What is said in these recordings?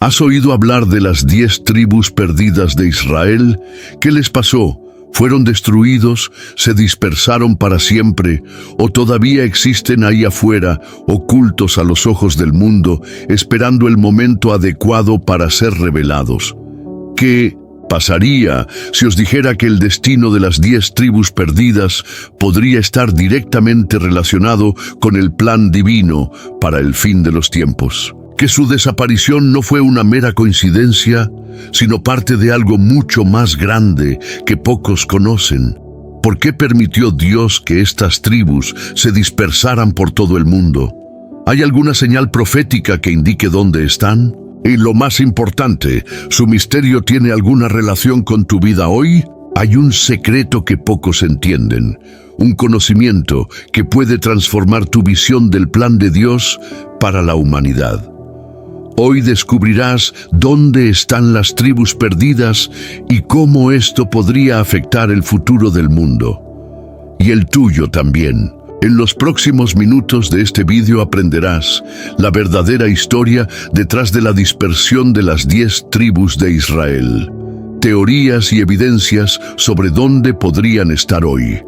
¿Has oído hablar de las 10 tribus perdidas de Israel? ¿Qué les pasó? ¿Fueron destruidos? ¿Se dispersaron para siempre? ¿O todavía existen ahí afuera, ocultos a los ojos del mundo, esperando el momento adecuado para ser revelados? ¿Qué pasaría si os dijera que el destino de las 10 tribus perdidas podría estar directamente relacionado con el plan divino para el fin de los tiempos? Que su desaparición no fue una mera coincidencia, sino parte de algo mucho más grande que pocos conocen. ¿Por qué permitió Dios que estas tribus se dispersaran por todo el mundo? ¿Hay alguna señal profética que indique dónde están? Y lo más importante, ¿su misterio tiene alguna relación con tu vida hoy? Hay un secreto que pocos entienden, un conocimiento que puede transformar tu visión del plan de Dios para la humanidad. Hoy descubrirás dónde están las tribus perdidas y cómo esto podría afectar el futuro del mundo. Y el tuyo también. En los próximos minutos de este vídeo aprenderás la verdadera historia detrás de la dispersión de las 10 tribus de Israel. Teorías y evidencias sobre dónde podrían estar hoy.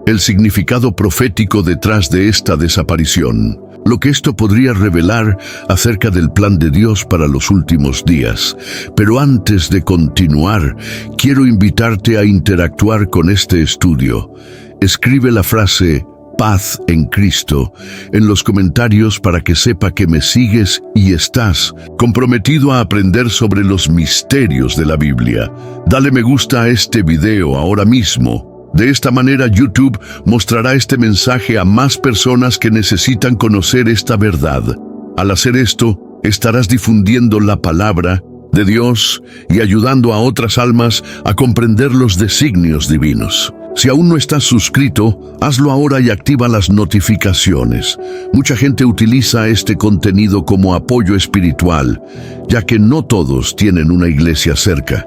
El significado profético detrás de esta desaparición. Lo que esto podría revelar acerca del plan de Dios para los últimos días. Pero antes de continuar, quiero invitarte a interactuar con este estudio. Escribe la frase "paz en Cristo" en los comentarios para que sepa que me sigues y estás comprometido a aprender sobre los misterios de la Biblia. Dale me gusta a este video ahora mismo. De esta manera YouTube mostrará este mensaje a más personas que necesitan conocer esta verdad. Al hacer esto, estarás difundiendo la palabra de Dios y ayudando a otras almas a comprender los designios divinos. Si aún no estás suscrito, hazlo ahora y activa las notificaciones. Mucha gente utiliza este contenido como apoyo espiritual, ya que no todos tienen una iglesia cerca.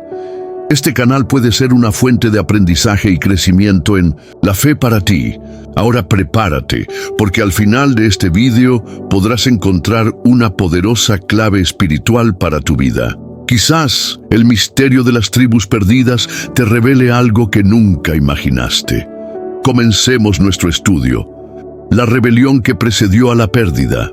Este canal puede ser una fuente de aprendizaje y crecimiento en la fe para ti. Ahora prepárate, porque al final de este vídeo podrás encontrar una poderosa clave espiritual para tu vida. Quizás el misterio de las tribus perdidas te revele algo que nunca imaginaste. Comencemos nuestro estudio. La rebelión que precedió a la pérdida.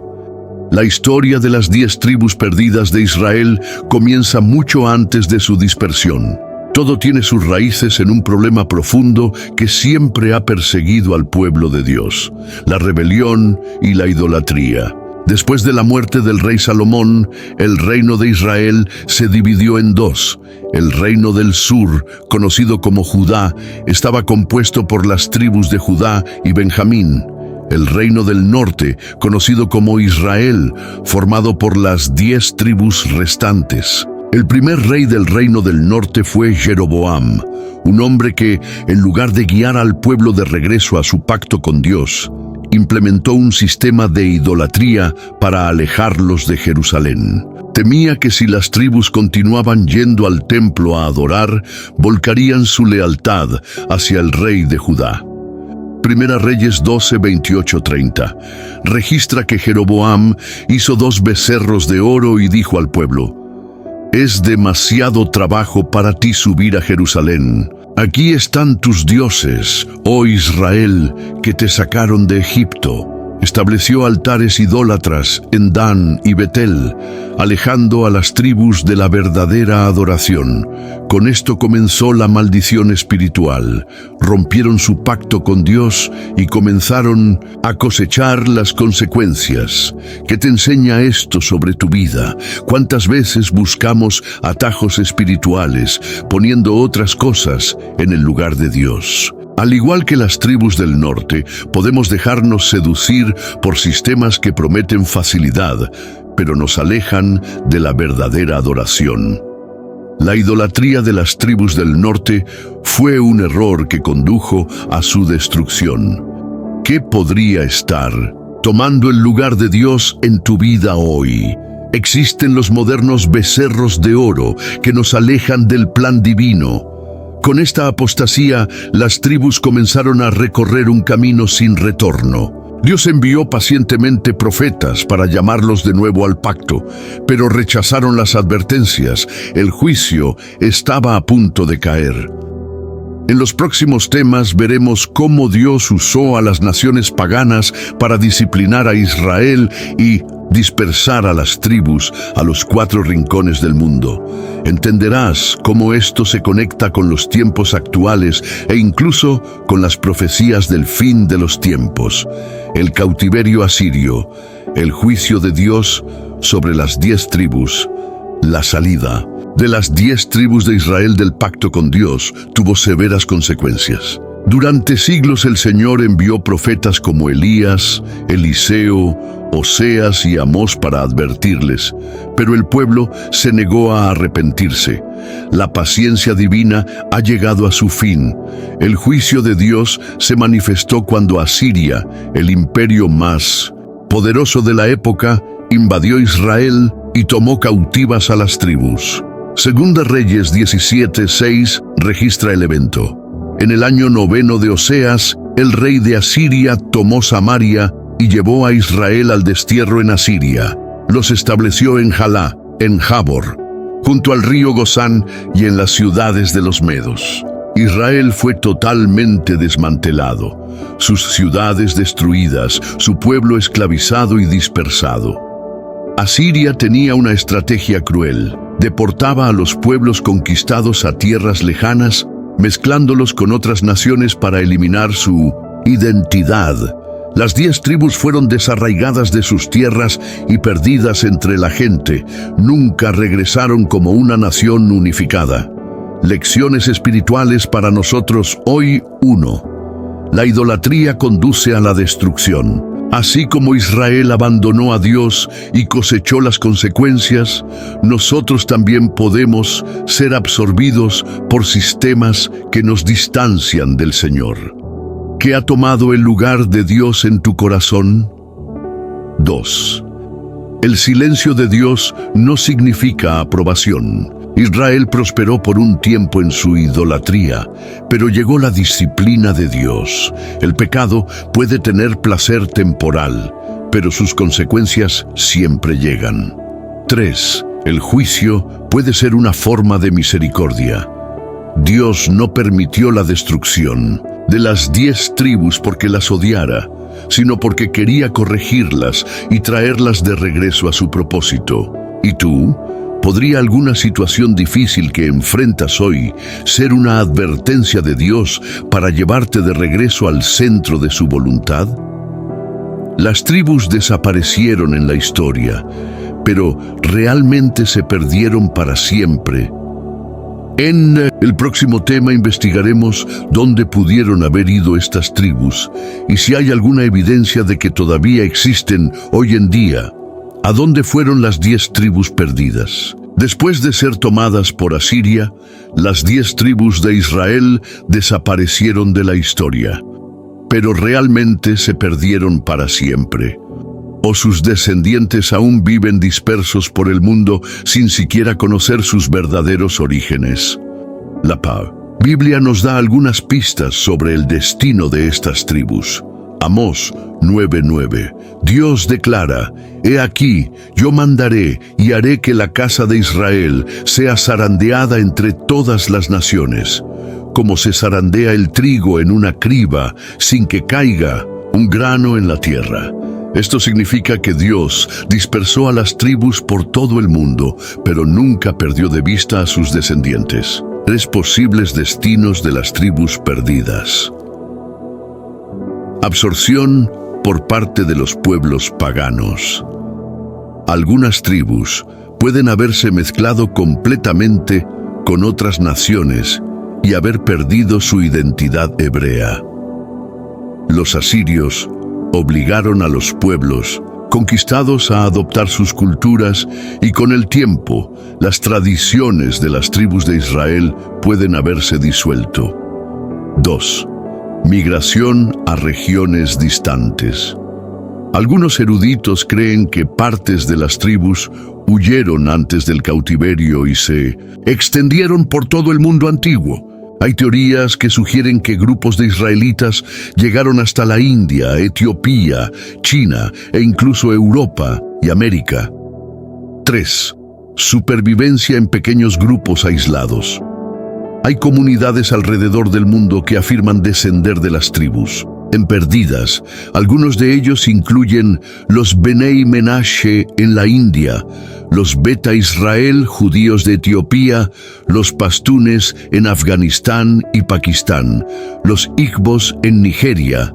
La historia de las 10 tribus perdidas de Israel comienza mucho antes de su dispersión. Todo tiene sus raíces en un problema profundo que siempre ha perseguido al pueblo de Dios: la rebelión y la idolatría. Después de la muerte del rey Salomón, el reino de Israel se dividió en dos. El reino del sur, conocido como Judá, estaba compuesto por las tribus de Judá y Benjamín. El reino del norte, conocido como Israel, formado por las 10 tribus restantes. El primer rey del reino del norte fue Jeroboam, un hombre que, en lugar de guiar al pueblo de regreso a su pacto con Dios, implementó un sistema de idolatría para alejarlos de Jerusalén. Temía que si las tribus continuaban yendo al templo a adorar, volcarían su lealtad hacia el rey de Judá. Primera Reyes 12, 28-30. Registra que Jeroboam hizo 2 becerros de oro y dijo al pueblo: «Es demasiado trabajo para ti subir a Jerusalén. Aquí están tus dioses, oh Israel, que te sacaron de Egipto». Estableció altares idólatras en Dan y Betel, alejando a las tribus de la verdadera adoración. Con esto comenzó la maldición espiritual. Rompieron su pacto con Dios y comenzaron a cosechar las consecuencias. ¿Qué te enseña esto sobre tu vida? ¿Cuántas veces buscamos atajos espirituales, poniendo otras cosas en el lugar de Dios? Al igual que las tribus del norte, podemos dejarnos seducir por sistemas que prometen facilidad, pero nos alejan de la verdadera adoración. La idolatría de las tribus del norte fue un error que condujo a su destrucción. ¿Qué podría estar tomando el lugar de Dios en tu vida hoy? Existen los modernos becerros de oro que nos alejan del plan divino. Con esta apostasía, las tribus comenzaron a recorrer un camino sin retorno. Dios envió pacientemente profetas para llamarlos de nuevo al pacto, pero rechazaron las advertencias. El juicio estaba a punto de caer. En los próximos temas veremos cómo Dios usó a las naciones paganas para disciplinar a Israel y dispersar a las tribus a los 4 rincones del mundo. Entenderás cómo esto se conecta con los tiempos actuales e incluso con las profecías del fin de los tiempos. El cautiverio asirio, el juicio de Dios sobre las 10 tribus, la salida de las 10 tribus de Israel del pacto con Dios tuvo severas consecuencias. Durante siglos el Señor envió profetas como Elías, Eliseo, Oseas y Amós para advertirles, pero el pueblo se negó a arrepentirse. La paciencia divina ha llegado a su fin. El juicio de Dios se manifestó cuando Asiria, el imperio más poderoso de la época, invadió Israel y tomó cautivas a las tribus. Segunda Reyes 17:6 registra el evento. En el año 9 de Oseas, el rey de Asiria tomó Samaria y llevó a Israel al destierro en Asiria. Los estableció en Jalá, en Jabor, junto al río Gozán y en las ciudades de los medos. Israel fue totalmente desmantelado, sus ciudades destruidas, su pueblo esclavizado y dispersado. Asiria tenía una estrategia cruel. Deportaba a los pueblos conquistados a tierras lejanas, mezclándolos con otras naciones para eliminar su identidad. Las 10 tribus fueron desarraigadas de sus tierras y perdidas entre la gente. Nunca regresaron como una nación unificada. Lecciones espirituales para nosotros hoy. 1. La idolatría conduce a la destrucción. Así como Israel abandonó a Dios y cosechó las consecuencias, nosotros también podemos ser absorbidos por sistemas que nos distancian del Señor. ¿Qué ha tomado el lugar de Dios en tu corazón? 2. El silencio de Dios no significa aprobación. Israel prosperó por un tiempo en su idolatría, pero llegó la disciplina de Dios. El pecado puede tener placer temporal, pero sus consecuencias siempre llegan. 3. El juicio puede ser una forma de misericordia. Dios no permitió la destrucción de las 10 tribus porque las odiara, sino porque quería corregirlas y traerlas de regreso a su propósito. ¿Y tú? ¿Podría alguna situación difícil que enfrentas hoy ser una advertencia de Dios para llevarte de regreso al centro de su voluntad? Las tribus desaparecieron en la historia, pero realmente se perdieron para siempre. En el próximo tema investigaremos dónde pudieron haber ido estas tribus y si hay alguna evidencia de que todavía existen hoy en día. ¿A dónde fueron las 10 tribus perdidas? Después de ser tomadas por Asiria, las 10 tribus de Israel desaparecieron de la historia, pero realmente se perdieron para siempre. O sus descendientes aún viven dispersos por el mundo sin siquiera conocer sus verdaderos orígenes. La Biblia nos da algunas pistas sobre el destino de estas tribus. Amós 9:9. Dios declara: He aquí, yo mandaré y haré que la casa de Israel sea zarandeada entre todas las naciones, como se zarandea el trigo en una criba sin que caiga un grano en la tierra. Esto significa que Dios dispersó a las tribus por todo el mundo, pero nunca perdió de vista a sus descendientes. 3 posibles destinos de las tribus perdidas. Absorción por parte de los pueblos paganos. Algunas tribus pueden haberse mezclado completamente con otras naciones y haber perdido su identidad hebrea. Los asirios obligaron a los pueblos conquistados a adoptar sus culturas y con el tiempo las tradiciones de las tribus de Israel pueden haberse disuelto. 2. Migración a regiones distantes. Algunos eruditos creen que partes de las tribus huyeron antes del cautiverio y se extendieron por todo el mundo antiguo. Hay teorías que sugieren que grupos de israelitas llegaron hasta la India, Etiopía, China e incluso Europa y América. 3. Supervivencia en pequeños grupos aislados. Hay comunidades alrededor del mundo que afirman descender de las tribus. En Perdidas, algunos de ellos incluyen los Benei Menashe en la India, los Beta Israel, judíos de Etiopía, los Pastunes en Afganistán y Pakistán, los Igbos en Nigeria.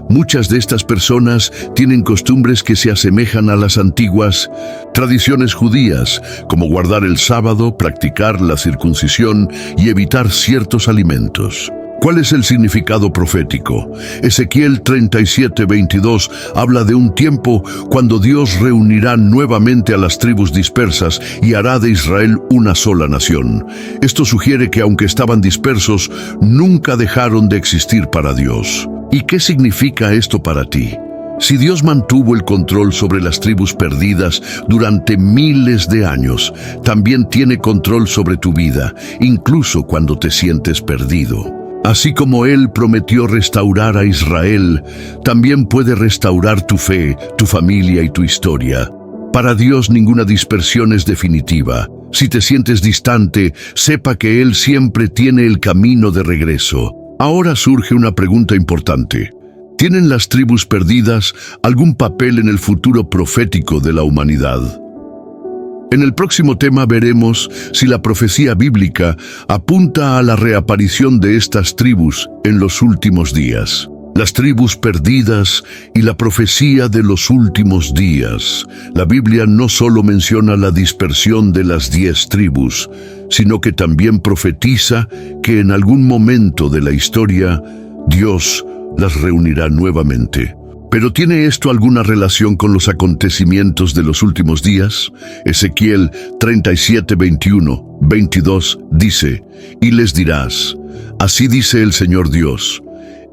Muchas de estas personas tienen costumbres que se asemejan a las antiguas tradiciones judías, como guardar el sábado, practicar la circuncisión y evitar ciertos alimentos. ¿Cuál es el significado profético? Ezequiel 37:22 habla de un tiempo cuando Dios reunirá nuevamente a las tribus dispersas y hará de Israel una sola nación. Esto sugiere que aunque estaban dispersos, nunca dejaron de existir para Dios. ¿Y qué significa esto para ti? Si Dios mantuvo el control sobre las tribus perdidas durante miles de años, también tiene control sobre tu vida, incluso cuando te sientes perdido. Así como Él prometió restaurar a Israel, también puede restaurar tu fe, tu familia y tu historia. Para Dios ninguna dispersión es definitiva. Si te sientes distante, sepa que Él siempre tiene el camino de regreso. Ahora surge una pregunta importante. ¿Tienen las tribus perdidas algún papel en el futuro profético de la humanidad? En el próximo tema veremos si la profecía bíblica apunta a la reaparición de estas tribus en los últimos días. Las tribus perdidas y la profecía de los últimos días. La Biblia no solo menciona la dispersión de las 10 tribus, sino que también profetiza que en algún momento de la historia Dios las reunirá nuevamente. ¿Pero tiene esto alguna relación con los acontecimientos de los últimos días? Ezequiel 37:21-22 dice, y les dirás, así dice el Señor Dios,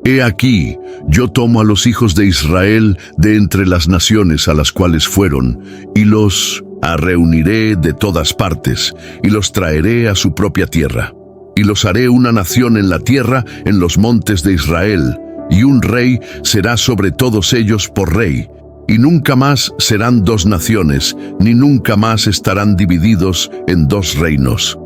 he aquí, yo tomo a los hijos de Israel de entre las naciones a las cuales fueron, y los reuniré de todas partes, y los traeré a su propia tierra. Y los haré una nación en la tierra, en los montes de Israel, y un rey será sobre todos ellos por rey, y nunca más serán 2 naciones, ni nunca más estarán divididos en 2 reinos.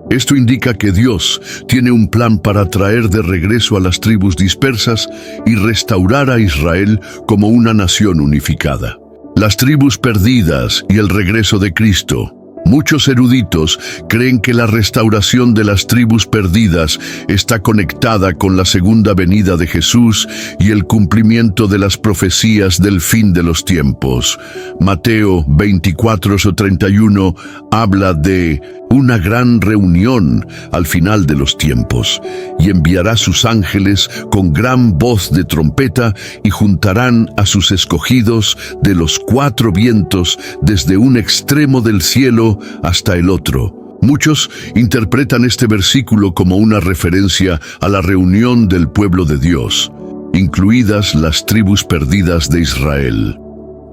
Esto indica que Dios tiene un plan para traer de regreso a las tribus dispersas y restaurar a Israel como una nación unificada. Las tribus perdidas y el regreso de Cristo. Muchos eruditos creen que la restauración de las tribus perdidas está conectada con la segunda venida de Jesús y el cumplimiento de las profecías del fin de los tiempos. Mateo 24:31 habla de una gran reunión al final de los tiempos, y enviará sus ángeles con gran voz de trompeta y juntarán a sus escogidos de los 4 vientos desde un extremo del cielo hasta el otro. Muchos interpretan este versículo como una referencia a la reunión del pueblo de Dios, incluidas las tribus perdidas de Israel.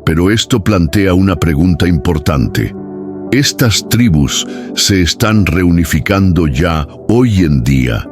Pero esto plantea una pregunta importante. ¿Estas tribus se están reunificando ya hoy en día?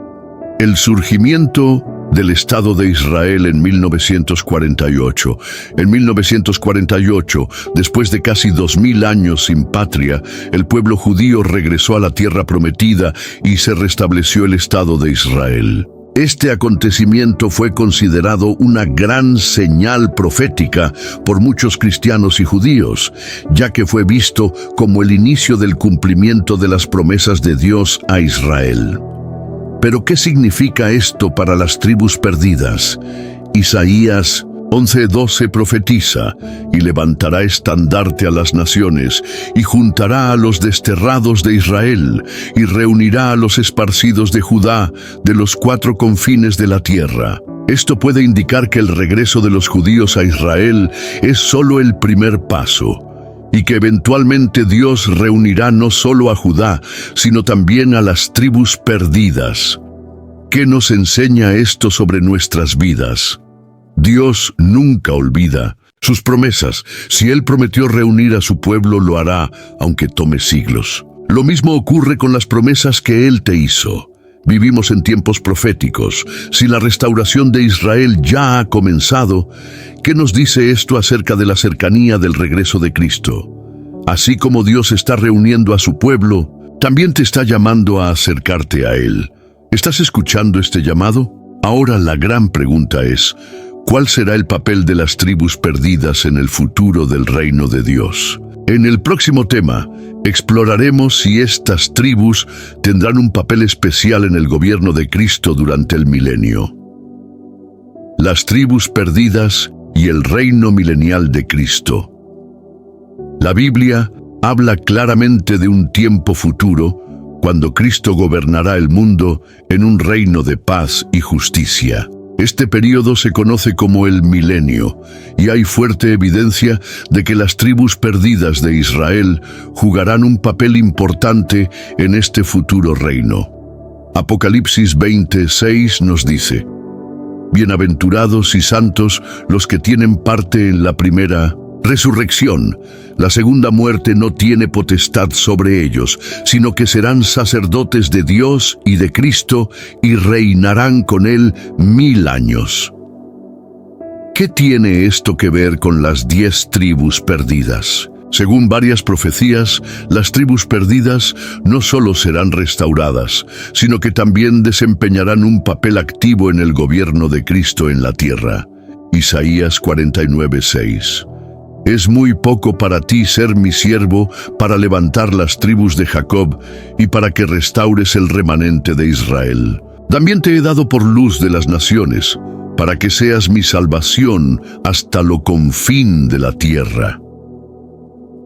El surgimiento del Estado de Israel en 1948. En 1948, después de casi 2000 años sin patria, el pueblo judío regresó a la tierra prometida y se restableció el Estado de Israel. Este acontecimiento fue considerado una gran señal profética por muchos cristianos y judíos, ya que fue visto como el inicio del cumplimiento de las promesas de Dios a Israel. ¿Pero qué significa esto para las tribus perdidas? Isaías 11:12 profetiza, y levantará estandarte a las naciones, y juntará a los desterrados de Israel, y reunirá a los esparcidos de Judá, de los 4 confines de la tierra. Esto puede indicar que el regreso de los judíos a Israel es solo el primer paso, y que eventualmente Dios reunirá no solo a Judá, sino también a las tribus perdidas. ¿Qué nos enseña esto sobre nuestras vidas? Dios nunca olvida sus promesas. Si Él prometió reunir a su pueblo, lo hará, aunque tome siglos. Lo mismo ocurre con las promesas que Él te hizo. Vivimos en tiempos proféticos. Si la restauración de Israel ya ha comenzado, ¿qué nos dice esto acerca de la cercanía del regreso de Cristo? Así como Dios está reuniendo a su pueblo, también te está llamando a acercarte a Él. ¿Estás escuchando este llamado? Ahora la gran pregunta es, ¿cuál será el papel de las tribus perdidas en el futuro del reino de Dios? En el próximo tema, exploraremos si estas tribus tendrán un papel especial en el gobierno de Cristo durante el milenio. Las tribus perdidas y el reino milenial de Cristo. La Biblia habla claramente de un tiempo futuro cuando Cristo gobernará el mundo en un reino de paz y justicia. Este período se conoce como el milenio, y hay fuerte evidencia de que las tribus perdidas de Israel jugarán un papel importante en este futuro reino. Apocalipsis 20:6 nos dice: Bienaventurados y santos los que tienen parte en la primera resurrección. La segunda muerte no tiene potestad sobre ellos, sino que serán sacerdotes de Dios y de Cristo y reinarán con Él 1000 años. ¿Qué tiene esto que ver con las 10 tribus perdidas? Según varias profecías, las tribus perdidas no solo serán restauradas, sino que también desempeñarán un papel activo en el gobierno de Cristo en la tierra. Isaías 49:6. Es muy poco para ti ser mi siervo para levantar las tribus de Jacob y para que restaures el remanente de Israel. También te he dado por luz de las naciones, para que seas mi salvación hasta lo confín de la tierra.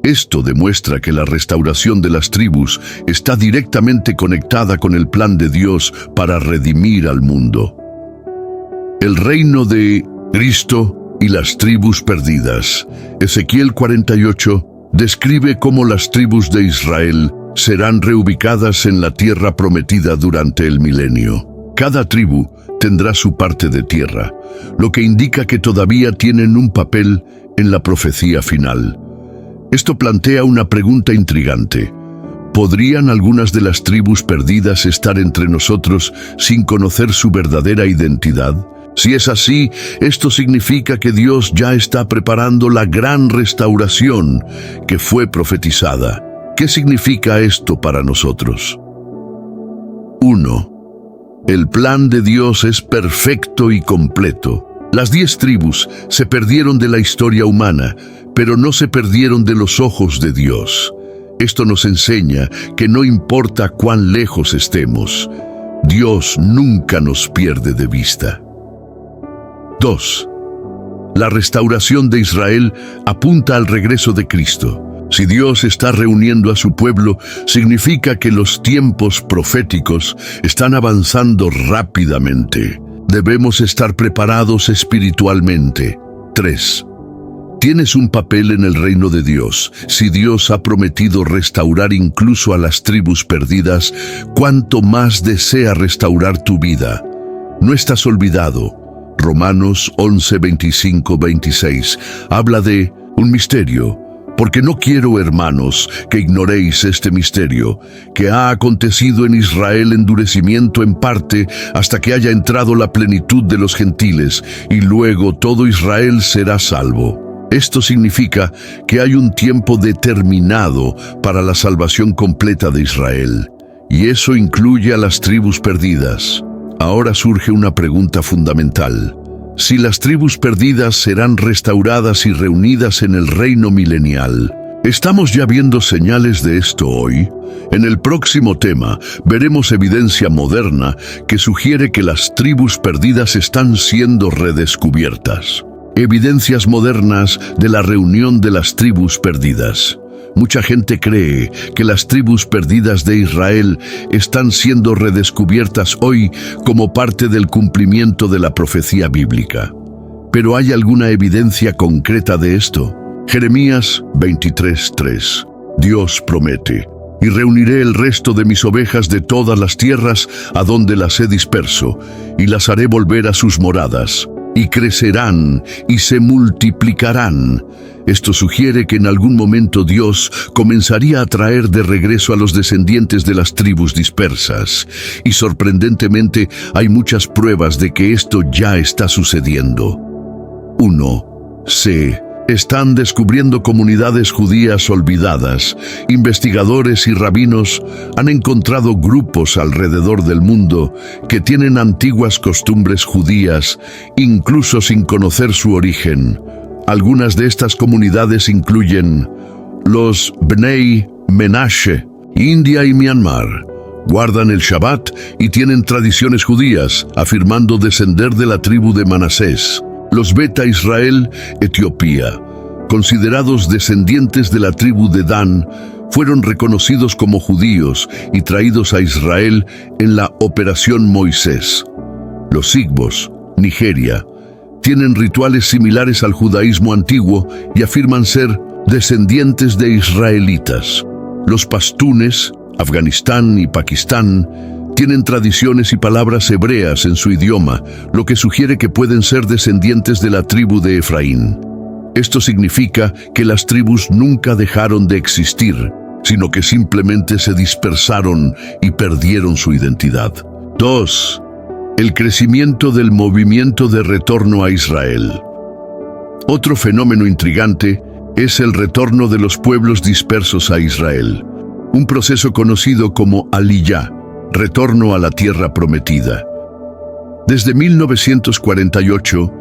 Esto demuestra que la restauración de las tribus está directamente conectada con el plan de Dios para redimir al mundo. El reino de Cristo y las tribus perdidas. Ezequiel 48 describe cómo las tribus de Israel serán reubicadas en la tierra prometida durante el milenio. Cada tribu tendrá su parte de tierra, lo que indica que todavía tienen un papel en la profecía final. Esto plantea una pregunta intrigante. ¿Podrían algunas de las tribus perdidas estar entre nosotros sin conocer su verdadera identidad? Si es así, esto significa que Dios ya está preparando la gran restauración que fue profetizada. ¿Qué significa esto para nosotros? 1. El plan de Dios es perfecto y completo. Las 10 tribus se perdieron de la historia humana, pero no se perdieron de los ojos de Dios. Esto nos enseña que no importa cuán lejos estemos, Dios nunca nos pierde de vista. 2. La restauración de Israel apunta al regreso de Cristo. Si Dios está reuniendo a su pueblo, significa que los tiempos proféticos están avanzando rápidamente. Debemos estar preparados espiritualmente. 3. Tienes un papel en el reino de Dios. Si Dios ha prometido restaurar incluso a las tribus perdidas, ¿cuánto más desea restaurar tu vida? No estás olvidado. Romanos 11:25-26 habla de un misterio, porque no quiero, hermanos, que ignoréis este misterio, que ha acontecido en Israel endurecimiento en parte hasta que haya entrado la plenitud de los gentiles, y luego todo Israel será salvo. Esto significa que hay un tiempo determinado para la salvación completa de Israel, y eso incluye a las tribus perdidas. Ahora surge una pregunta fundamental. Si las tribus perdidas serán restauradas y reunidas en el reino milenial, ¿estamos ya viendo señales de esto hoy? En el próximo tema veremos evidencia moderna que sugiere que las tribus perdidas están siendo redescubiertas. Evidencias modernas de la reunión de las tribus perdidas. Mucha gente cree que las tribus perdidas de Israel están siendo redescubiertas hoy como parte del cumplimiento de la profecía bíblica. ¿Pero hay alguna evidencia concreta de esto? Jeremías 23:3. Dios promete: y reuniré el resto de mis ovejas de todas las tierras a donde las he disperso, y las haré volver a sus moradas. y crecerán y se multiplicarán. Esto sugiere que en algún momento Dios comenzaría a traer de regreso a los descendientes de las tribus dispersas. Y sorprendentemente hay muchas pruebas de que esto ya está sucediendo. 1. Se están descubriendo comunidades judías olvidadas. Investigadores y rabinos han encontrado grupos alrededor del mundo que tienen antiguas costumbres judías, incluso sin conocer su origen. Algunas de estas comunidades incluyen los Bnei Menashe, India y Myanmar. Guardan el Shabbat y tienen tradiciones judías, afirmando descender de la tribu de Manasés. Los Beta Israel, Etiopía, considerados descendientes de la tribu de Dan, fueron reconocidos como judíos y traídos a Israel en la Operación Moisés. Los Igbos, Nigeria, tienen rituales similares al judaísmo antiguo y afirman ser descendientes de israelitas. Los pastunes, Afganistán y Pakistán, tienen tradiciones y palabras hebreas en su idioma, lo que sugiere que pueden ser descendientes de la tribu de Efraín. Esto significa que las tribus nunca dejaron de existir, sino que simplemente se dispersaron y perdieron su identidad. 2. El crecimiento del movimiento de retorno a Israel. Otro fenómeno intrigante es el retorno de los pueblos dispersos a Israel, un proceso conocido como Aliyá, retorno a la tierra prometida. Desde 1948,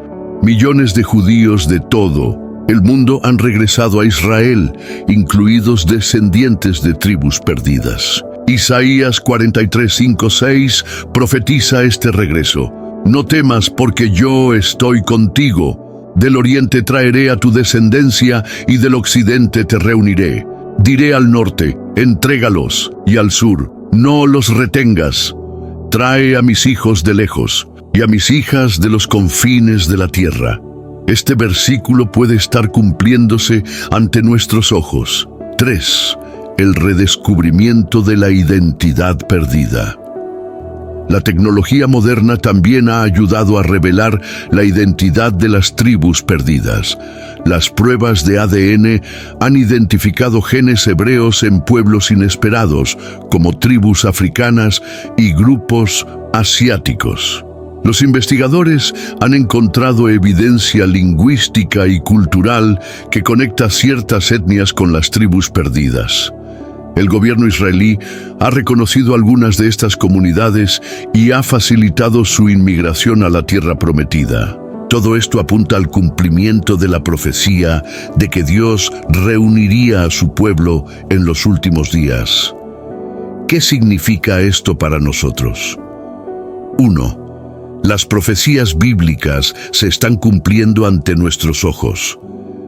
millones de judíos de todo el mundo han regresado a Israel, incluidos descendientes de tribus perdidas. Isaías 43:5-6 profetiza este regreso. No temas porque yo estoy contigo. Del oriente traeré a tu descendencia y del occidente te reuniré. Diré al norte, entrégalos, y al sur, no los retengas. Trae a mis hijos de lejos y a mis hijas de los confines de la tierra. Este versículo puede estar cumpliéndose ante nuestros ojos. 3. El redescubrimiento de la identidad perdida. La tecnología moderna también ha ayudado a revelar la identidad de las tribus perdidas. Las pruebas de ADN han identificado genes hebreos en pueblos inesperados, como tribus africanas y grupos asiáticos. Los investigadores han encontrado evidencia lingüística y cultural que conecta ciertas etnias con las tribus perdidas. El gobierno israelí ha reconocido algunas de estas comunidades y ha facilitado su inmigración a la tierra prometida. Todo esto apunta al cumplimiento de la profecía de que Dios reuniría a su pueblo en los últimos días. ¿Qué significa esto para nosotros? 1. Las profecías bíblicas se están cumpliendo ante nuestros ojos.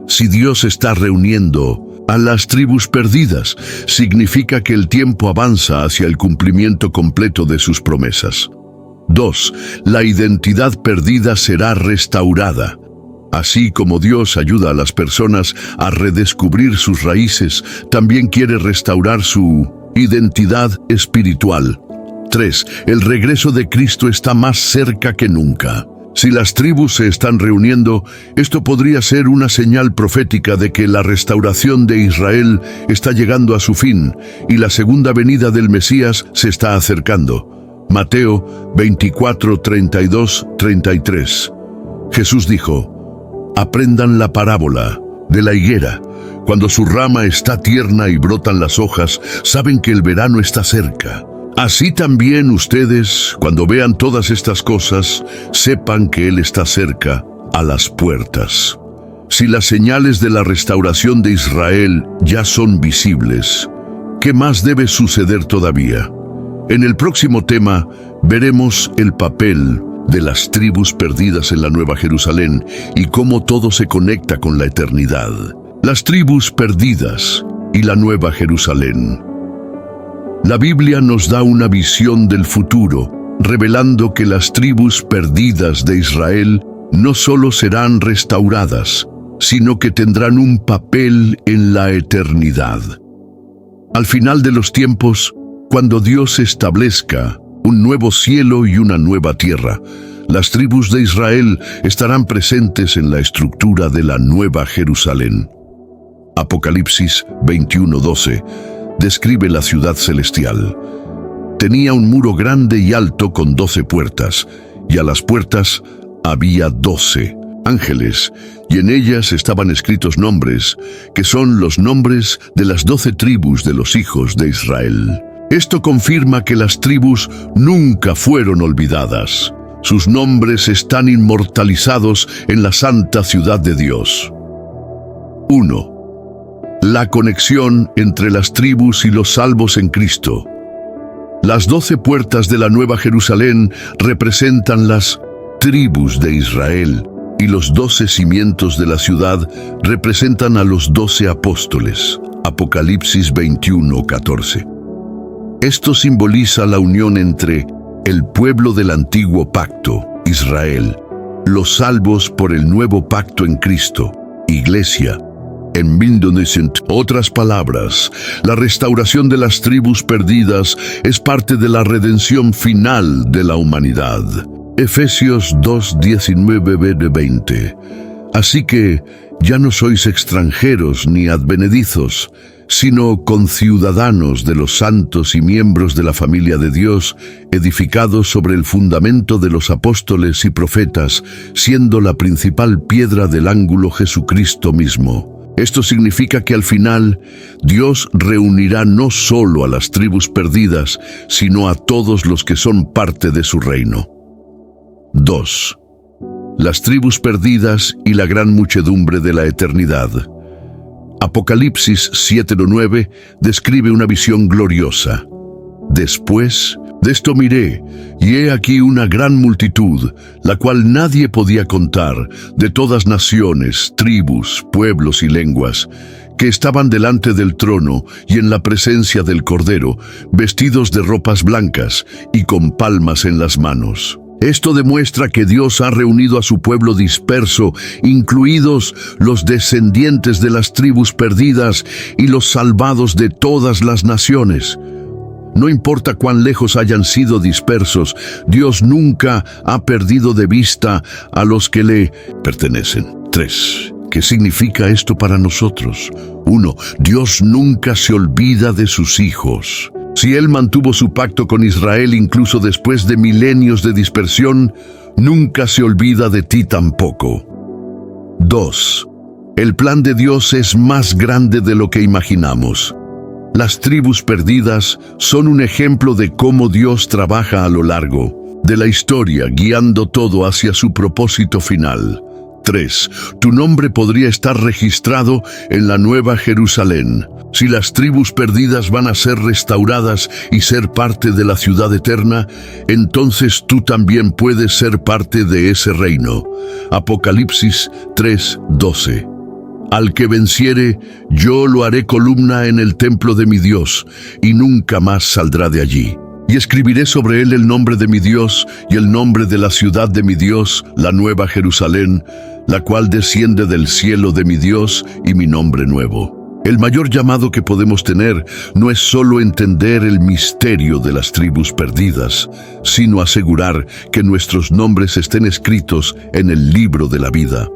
Si Dios está reuniendo a las tribus perdidas, significa que el tiempo avanza hacia el cumplimiento completo de sus promesas. 2. La identidad perdida será restaurada. Así como Dios ayuda a las personas a redescubrir sus raíces, también quiere restaurar su identidad espiritual. 3. El regreso de Cristo está más cerca que nunca. Si las tribus se están reuniendo, esto podría ser una señal profética de que la restauración de Israel está llegando a su fin y la segunda venida del Mesías se está acercando. Mateo 24:32-33. Jesús dijo: aprendan la parábola de la higuera. Cuando su rama está tierna y brotan las hojas, saben que el verano está cerca. Así también ustedes, cuando vean todas estas cosas, sepan que Él está cerca, a las puertas. Si las señales de la restauración de Israel ya son visibles, ¿qué más debe suceder todavía? En el próximo tema veremos el papel de las tribus perdidas en la Nueva Jerusalén y cómo todo se conecta con la eternidad. Las tribus perdidas y la Nueva Jerusalén. La Biblia nos da una visión del futuro, revelando que las tribus perdidas de Israel no solo serán restauradas, sino que tendrán un papel en la eternidad. Al final de los tiempos, cuando Dios establezca un nuevo cielo y una nueva tierra, Las tribus de Israel estarán presentes en la estructura de la Nueva Jerusalén. Apocalipsis 21:12 describe la ciudad celestial. Tenía un muro grande y alto con 12 puertas, y a las puertas había 12 ángeles, y en ellas estaban escritos nombres, que son los nombres de las 12 tribus de los hijos de Israel. Esto confirma que las tribus nunca fueron olvidadas. Sus nombres están inmortalizados en la santa ciudad de Dios. 1. La conexión entre las tribus y los salvos en Cristo. Las 12 puertas de la Nueva Jerusalén representan las tribus de Israel, y los 12 cimientos de la ciudad representan a los 12 apóstoles. Apocalipsis 21:14. Esto simboliza la unión entre el pueblo del antiguo pacto, Israel, los salvos por el nuevo pacto en Cristo, Iglesia, en 1900. Otras palabras, la restauración de las tribus perdidas es parte de la redención final de la humanidad. Efesios 2:19-20. Así que ya no sois extranjeros ni advenedizos, sino conciudadanos de los santos y miembros de la familia de Dios, edificados sobre el fundamento de los apóstoles y profetas, siendo la principal piedra del ángulo Jesucristo mismo. Esto significa que al final, Dios reunirá no solo a las tribus perdidas, sino a todos los que son parte de su reino. 2. Las tribus perdidas y la gran muchedumbre de la eternidad. Apocalipsis 7:9 describe una visión gloriosa. Después de esto miré, y he aquí una gran multitud, la cual nadie podía contar, de todas naciones, tribus, pueblos y lenguas, que estaban delante del trono y en la presencia del Cordero, vestidos de ropas blancas y con palmas en las manos. Esto demuestra que Dios ha reunido a su pueblo disperso, incluidos los descendientes de las tribus perdidas y los salvados de todas las naciones. No importa cuán lejos hayan sido dispersos, Dios nunca ha perdido de vista a los que le pertenecen. 3. ¿Qué significa esto para nosotros? 1. Dios nunca se olvida de sus hijos. Si Él mantuvo su pacto con Israel incluso después de milenios de dispersión, nunca se olvida de ti tampoco. 2. El plan de Dios es más grande de lo que imaginamos. Las tribus perdidas son un ejemplo de cómo Dios trabaja a lo largo de la historia, guiando todo hacia su propósito final. 3. Tu nombre podría estar registrado en la Nueva Jerusalén. Si las tribus perdidas van a ser restauradas y ser parte de la ciudad eterna, entonces tú también puedes ser parte de ese reino. Apocalipsis 3:12. Al que venciere, yo lo haré columna en el templo de mi Dios, y nunca más saldrá de allí. Y escribiré sobre él el nombre de mi Dios y el nombre de la ciudad de mi Dios, la Nueva Jerusalén, la cual desciende del cielo de mi Dios, y mi nombre nuevo. El mayor llamado que podemos tener no es solo entender el misterio de las tribus perdidas, sino asegurar que nuestros nombres estén escritos en el libro de la vida.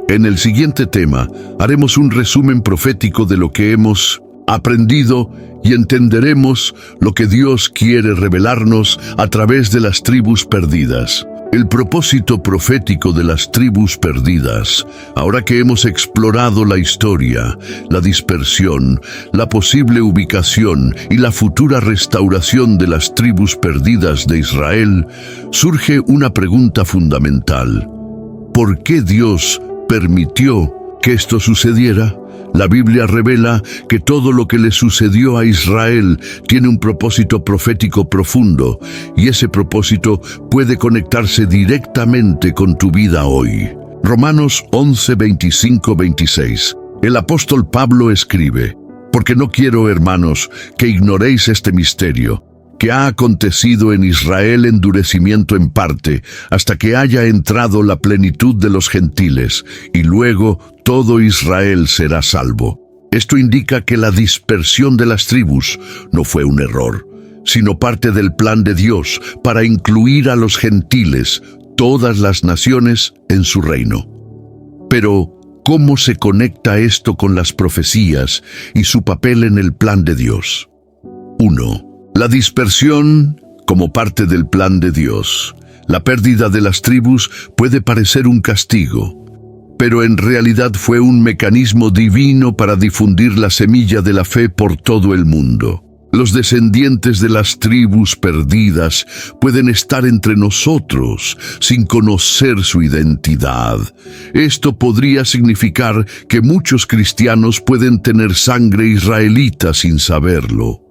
En el siguiente tema, haremos un resumen profético de lo que hemos aprendido y entenderemos lo que Dios quiere revelarnos a través de las tribus perdidas. El propósito profético de las tribus perdidas. Ahora que hemos explorado la historia, la dispersión, la posible ubicación y la futura restauración de las tribus perdidas de Israel, surge una pregunta fundamental. ¿Por qué Dios permitió que esto sucediera? La Biblia revela que todo lo que le sucedió a Israel tiene un propósito profético profundo, y ese propósito puede conectarse directamente con tu vida hoy. Romanos 11:25-26. El apóstol Pablo escribe: Porque no quiero, hermanos, que ignoréis este misterio, que ha acontecido en Israel endurecimiento en parte, hasta que haya entrado la plenitud de los gentiles, y luego todo Israel será salvo. Esto indica que la dispersión de las tribus no fue un error, sino parte del plan de Dios para incluir a los gentiles, todas las naciones en su reino. Pero, ¿cómo se conecta esto con las profecías y su papel en el plan de Dios? 1. La dispersión como parte del plan de Dios. La pérdida de las tribus puede parecer un castigo, pero en realidad fue un mecanismo divino para difundir la semilla de la fe por todo el mundo. Los descendientes de las tribus perdidas pueden estar entre nosotros sin conocer su identidad. Esto podría significar que muchos cristianos pueden tener sangre israelita sin saberlo,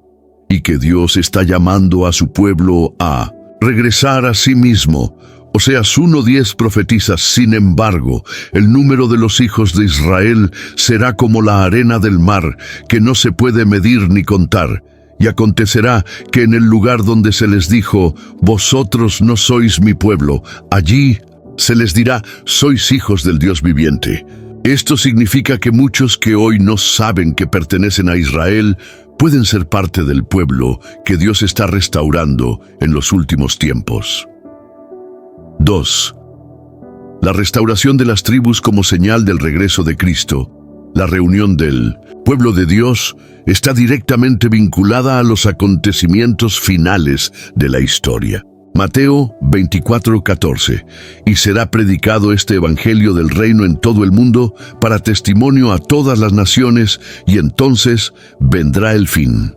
y que Dios está llamando a su pueblo a regresar a sí mismo. Oseas 1:10 profetiza: sin embargo, el número de los hijos de Israel será como la arena del mar, que no se puede medir ni contar. Y acontecerá que en el lugar donde se les dijo, vosotros no sois mi pueblo, allí se les dirá, sois hijos del Dios viviente. Esto significa que muchos que hoy no saben que pertenecen a Israel pueden ser parte del pueblo que Dios está restaurando en los últimos tiempos. 2. La restauración de las tribus como señal del regreso de Cristo. La reunión del pueblo de Dios está directamente vinculada a los acontecimientos finales de la historia. Mateo 24:14. Y será predicado este evangelio del reino en todo el mundo para testimonio a todas las naciones, y entonces vendrá el fin.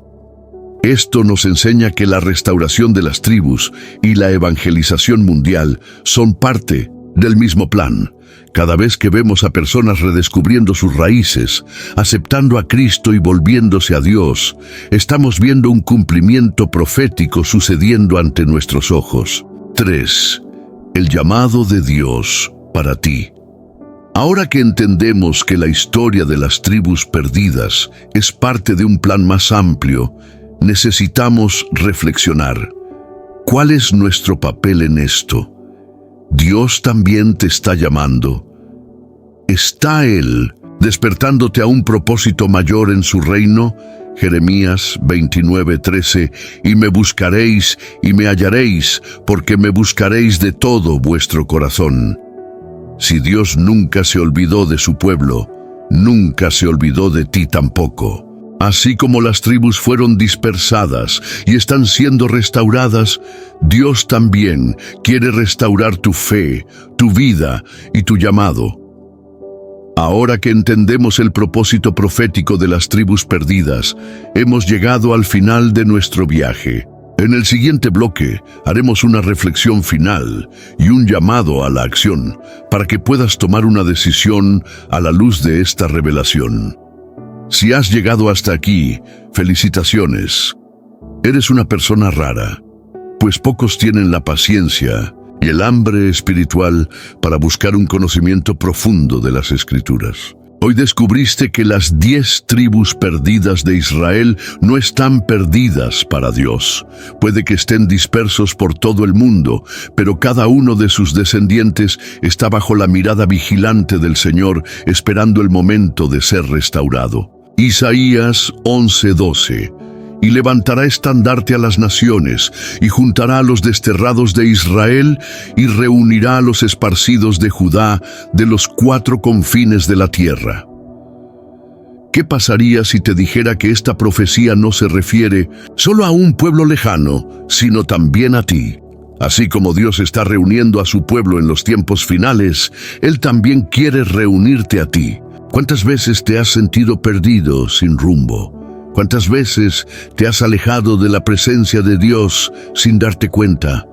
Esto nos enseña que la restauración de las tribus y la evangelización mundial son parte del mismo plan. Cada vez que vemos a personas redescubriendo sus raíces, aceptando a Cristo y volviéndose a Dios, estamos viendo un cumplimiento profético sucediendo ante nuestros ojos. 3. El llamado de Dios para ti. Ahora que entendemos que la historia de las tribus perdidas es parte de un plan más amplio, necesitamos reflexionar. ¿Cuál es nuestro papel en esto? Dios también te está llamando. ¿Está Él despertándote a un propósito mayor en su reino? Jeremías 29:13. Y me buscaréis y me hallaréis, porque me buscaréis de todo vuestro corazón. Si Dios nunca se olvidó de su pueblo, nunca se olvidó de ti tampoco. Así como las tribus fueron dispersadas y están siendo restauradas, Dios también quiere restaurar tu fe, tu vida y tu llamado. Ahora que entendemos el propósito profético de las tribus perdidas, hemos llegado al final de nuestro viaje. En el siguiente bloque haremos una reflexión final y un llamado a la acción para que puedas tomar una decisión a la luz de esta revelación. Si has llegado hasta aquí, felicitaciones. Eres una persona rara, pues pocos tienen la paciencia y el hambre espiritual para buscar un conocimiento profundo de las Escrituras. Hoy descubriste que las 10 tribus perdidas de Israel no están perdidas para Dios. Puede que estén dispersos por todo el mundo, pero cada uno de sus descendientes está bajo la mirada vigilante del Señor, esperando el momento de ser restaurado. Isaías 11:12. Y levantará estandarte a las naciones, y juntará a los desterrados de Israel, y reunirá a los esparcidos de Judá de los 4 confines de la tierra. ¿Qué pasaría si te dijera que esta profecía no se refiere solo a un pueblo lejano, sino también a ti? Así como Dios está reuniendo a su pueblo en los tiempos finales, Él también quiere reunirte a ti. ¿Cuántas veces te has sentido perdido, sin rumbo? ¿Cuántas veces te has alejado de la presencia de Dios sin darte cuenta?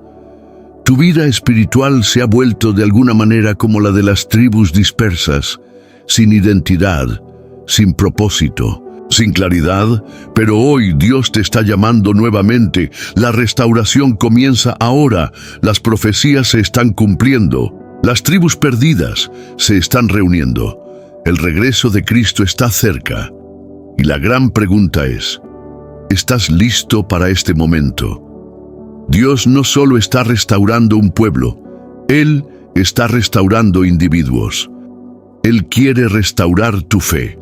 Tu vida espiritual se ha vuelto de alguna manera como la de las tribus dispersas, sin identidad, sin propósito, sin claridad, pero hoy Dios te está llamando nuevamente. La restauración comienza ahora, las profecías se están cumpliendo, las tribus perdidas se están reuniendo. El regreso de Cristo está cerca. Y la gran pregunta es, ¿estás listo para este momento? Dios no solo está restaurando un pueblo, Él está restaurando individuos. Él quiere restaurar tu fe,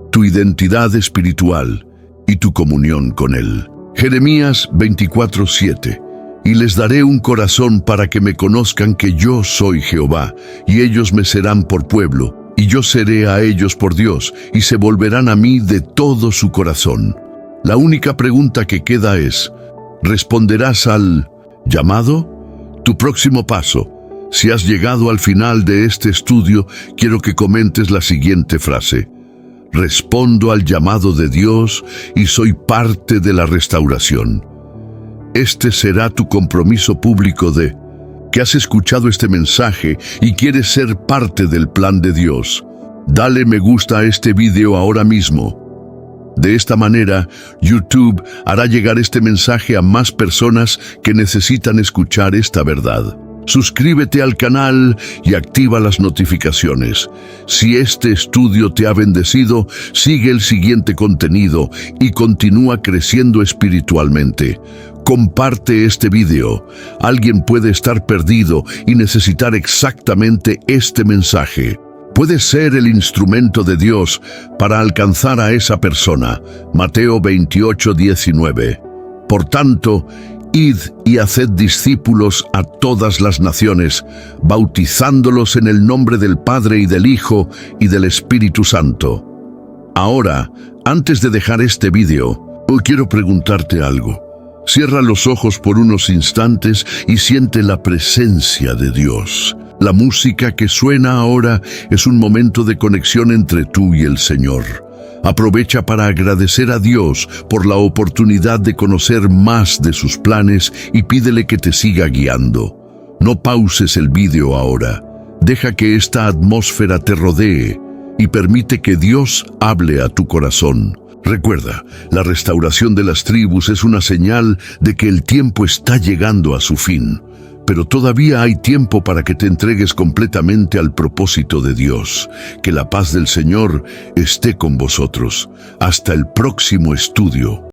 tu identidad espiritual y tu comunión con Él. Jeremías 24:7. y les daré un corazón para que me conozcan que yo soy Jehová, y ellos me serán por pueblo, y yo seré a ellos por Dios, y se volverán a mí de todo su corazón. La única pregunta que queda es, ¿responderás al llamado? Tu próximo paso. Si has llegado al final de este estudio, quiero que comentes la siguiente frase: respondo al llamado de Dios y soy parte de la restauración. Este será tu compromiso público de que has escuchado este mensaje y quieres ser parte del plan de Dios. Dale me gusta a este video ahora mismo. De esta manera, YouTube hará llegar este mensaje a más personas que necesitan escuchar esta verdad. Suscríbete al canal y activa las notificaciones. Si este estudio te ha bendecido, sigue el siguiente contenido y continúa creciendo espiritualmente. Comparte este video. Alguien puede estar perdido y necesitar exactamente este mensaje. Puedes ser el instrumento de Dios para alcanzar a esa persona. Mateo 28:19. Por tanto, id y haced discípulos a todas las naciones, bautizándolos en el nombre del Padre y del Hijo y del Espíritu Santo. Ahora, antes de dejar este video, quiero preguntarte algo. Cierra los ojos por unos instantes y siente la presencia de Dios. La música que suena ahora es un momento de conexión entre tú y el Señor. Aprovecha para agradecer a Dios por la oportunidad de conocer más de sus planes y pídele que te siga guiando. No pauses el video ahora. Deja que esta atmósfera te rodee y permite que Dios hable a tu corazón. Recuerda, la restauración de las tribus es una señal de que el tiempo está llegando a su fin. Pero todavía hay tiempo para que te entregues completamente al propósito de Dios. Que la paz del Señor esté con vosotros. Hasta el próximo estudio.